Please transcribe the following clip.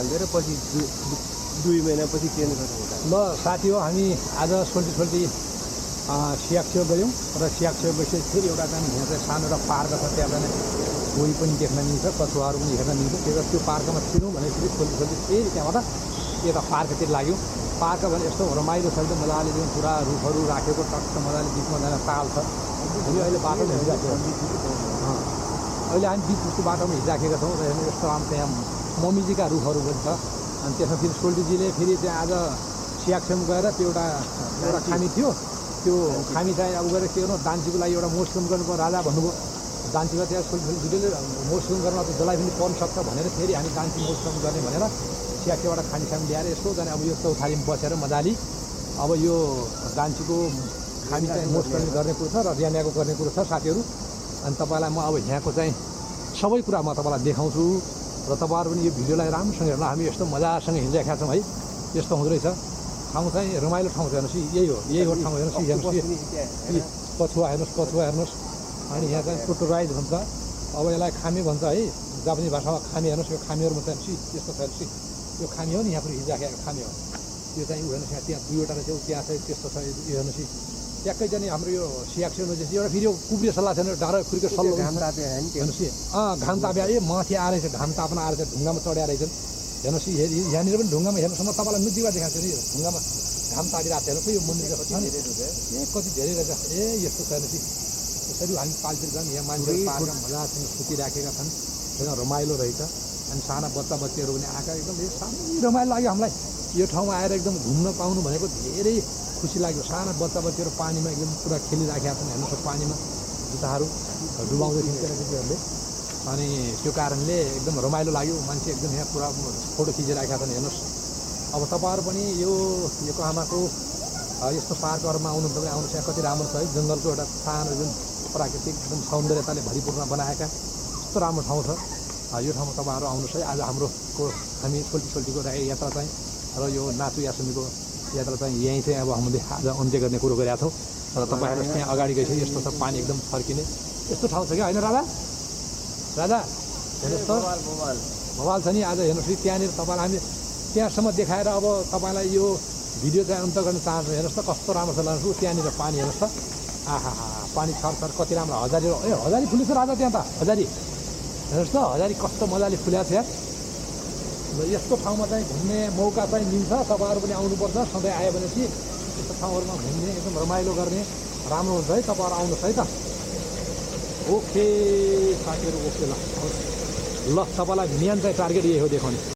हालिदिएर पछि 2 महिनापछि चेन्ज गर्नुहुन्छ। ल साथी हो, हामी आज सोल्टी सियाक्छेउ गयौँ र सियाक्छेउ गएपछि फेरि एउटा चाहिँ यहाँ चाहिँ सानो एउटा पार्क छ, त्यहाँ चाहिँ कोही पनि देख्न मिल्छ, कछुवाहरू पनि हेर्न मिल्छ। त्यो पार्कमा छिरौँ भनेपछि सोल्टी फेरि त्यहाँबाट यता पार्कतिर लाग्यौँ। पार्क भने यस्तो रमाइलो छ, एकदम मजाले एकदम पुरा रुखहरू राखेको टक्क मजाले बिचमा जान ताल छ। हामी अहिले बाटोमा हिँडिराखेको अहिले हामी बिचको बाटोमा हिँडिराखेका छौँ र हेर्नु यस्तो राम्रो त्यहाँ मम्मीजीका रुखहरू पनि छ। अनि त्यसमा फेरि सोल्टीजीले फेरि त्यहाँ आज सियाक्छेम गएर त्यो एउटा खामी थियो, त्यो खामी चाहिँ अब गएर के गर्नु दान्छीको लागि एउटा मोस्टम गर्नुको राजा भन्नुभयो। दान्छीको त्यहाँ सोल्टीले मोस्टम गर्न त जसलाई पनि पर्न सक्छ भनेर फेरि हामी दान्छी मोस्टम गर्ने भनेर सियाक्छेबाट खामी ल्याएर यसो जाने अब यो चौथारीमा बसेर मजाले अब यो दान्छीको खामी चाहिँ मोस्टम गर्ने कुरो छ र र्यान्याको गर्ने कुरो छ साथीहरू। अनि तपाईँलाई म अब यहाँको चाहिँ सबै कुरा म तपाईँलाई देखाउँछु र तपाईँहरू पनि यो भिडियोलाई राम्रोसँग हेर्नु। हामी यस्तो मजासँग हिँडिरहेका छौँ है, यस्तो हुँदो रहेछ ठाउँ चाहिँ रमाइलो ठाउँ छ। हेर्नुहोस् यही हो ठाउँ, हेर्नुहोस् पछुवा हेर्नुहोस्। अनि यहाँ चाहिँ टोटोराइज भन्छ, अब यसलाई खामी भन्छ है जापानिज भाषामा। खामी हेर्नुहोस्, यो खामीहरूमा चाहिँ यस्तो छ, हेर्नुहोस् यो खामी हो नि, यहाँ पनि हिँडिराखेको खामी हो यो चाहिँ। हेर्नुहोस् यहाँ त्यहाँ 2वटा रहेछ, त्यहाँ चाहिँ त्यस्तो छ। यो हेर्नुहोस् ट्याक्कै चाहिँ हाम्रो यो सियाक्छेउमा चाहिँ एउटा फेरि यो कुब्रे सल्लाह छैन, डाँडा खुर्के सल्लो घाम तापे हैन हेर्नुहोस् घाम तापे माथि आएर चाहिँ घाम ताप्न आएर चाहिँ ढुङ्गामा चढ्या रहेछन्। हेर्नुहोस् यहाँनिर पनि ढुङ्गामा हेर्नुहोस्, म तपाईँलाई नुदिवा देखाएको छु नि, ढुङ्गामा घाम तापिरहेको छ। हेर्नुहोस् यो मन्दिर कति धेरै रहेछ। यस्तो छ हेर्नुहोस् यसरी हामी पाल्तिर जान्। यहाँ मान्छेहरू पार्कमा मजासँग सुतिराखेका छन्, एकदम रमाइलो रहेछ। अनि साना बच्चाहरू पनि आएका, एकदम साह्रै रमाइलो लाग्यो हामीलाई यो ठाउँमा आएर एकदम घुम्न पाउनु भनेको धेरै खुसी लाग्यो। साना बच्चाहरू पानीमा एकदम पुरा खेलिराखेका छन्, हेर्नुहोस् पानीमा जुत्ताहरू डुबाउँदै थियौँ केटाकेटीहरूले। अनि त्यो कारणले एकदम रमाइलो लाग्यो, मान्छे एकदम यहाँ पुरा फोटो खिचिराखेका छन्। हेर्नुहोस् अब तपाईँहरू पनि यो योकोहामाको यस्तो पार्कहरूमा आउनुहुन्छ भने आउनुहोस्। यहाँ कति राम्रो छ है, जङ्गलको एउटा सानो जुन प्राकृतिक एकदम सौन्दर्यताले भरिपूर्ण बनाएका यस्तो राम्रो ठाउँ छ। यो ठाउँमा तपाईँहरू आउनुहोस् है। आज हामी सोल्टीको यात्रा चाहिँ र यो नाचु यासुमीको यात्रा चाहिँ यहीँ चाहिँ अब हामीले आज अन्त्य गर्ने कुरो गरेका छौँ। र तपाईँहरू त्यहाँ अगाडि गएपछि यस्तो छ, पानी एकदम फर्किने यस्तो ठाउँ छ क्या होइन राजा? हेर्नुहोस् त भवाल छ नि। आज हेर्नुहोस् त्यहाँनिर तपाईँलाई हामी त्यहाँसम्म देखाएर अब तपाईँलाई यो भिडियो चाहिँ अन्त गर्न चाहन्छु। हेर्नुहोस् त कस्तो राम्रो छ, लानुहोस् त्यहाँनिर पानी हेर्नुहोस् त। आहा पानी छर कति राम्रो। हजारी फुलेको छ राजा त्यहाँ त, हजारी हेर्नुहोस् त, हजारी कस्तो मजाले फुलेको छ यार। र यस्तो ठाउँमा चाहिँ घुम्ने मौका चाहिँ मिल्छ, तपाईँहरू पनि आउनुपर्छ। सधैँ आयो भनेपछि यस्तो ठाउँहरूमा घुम्ने एकदम रमाइलो गर्ने राम्रो हुन्छ है। तपाईँहरू आउनुहोस् है त। ओके साथीहरू, ओके ल तपाईँलाई मेन चाहिँ टार्गेट यही हो देखाउने।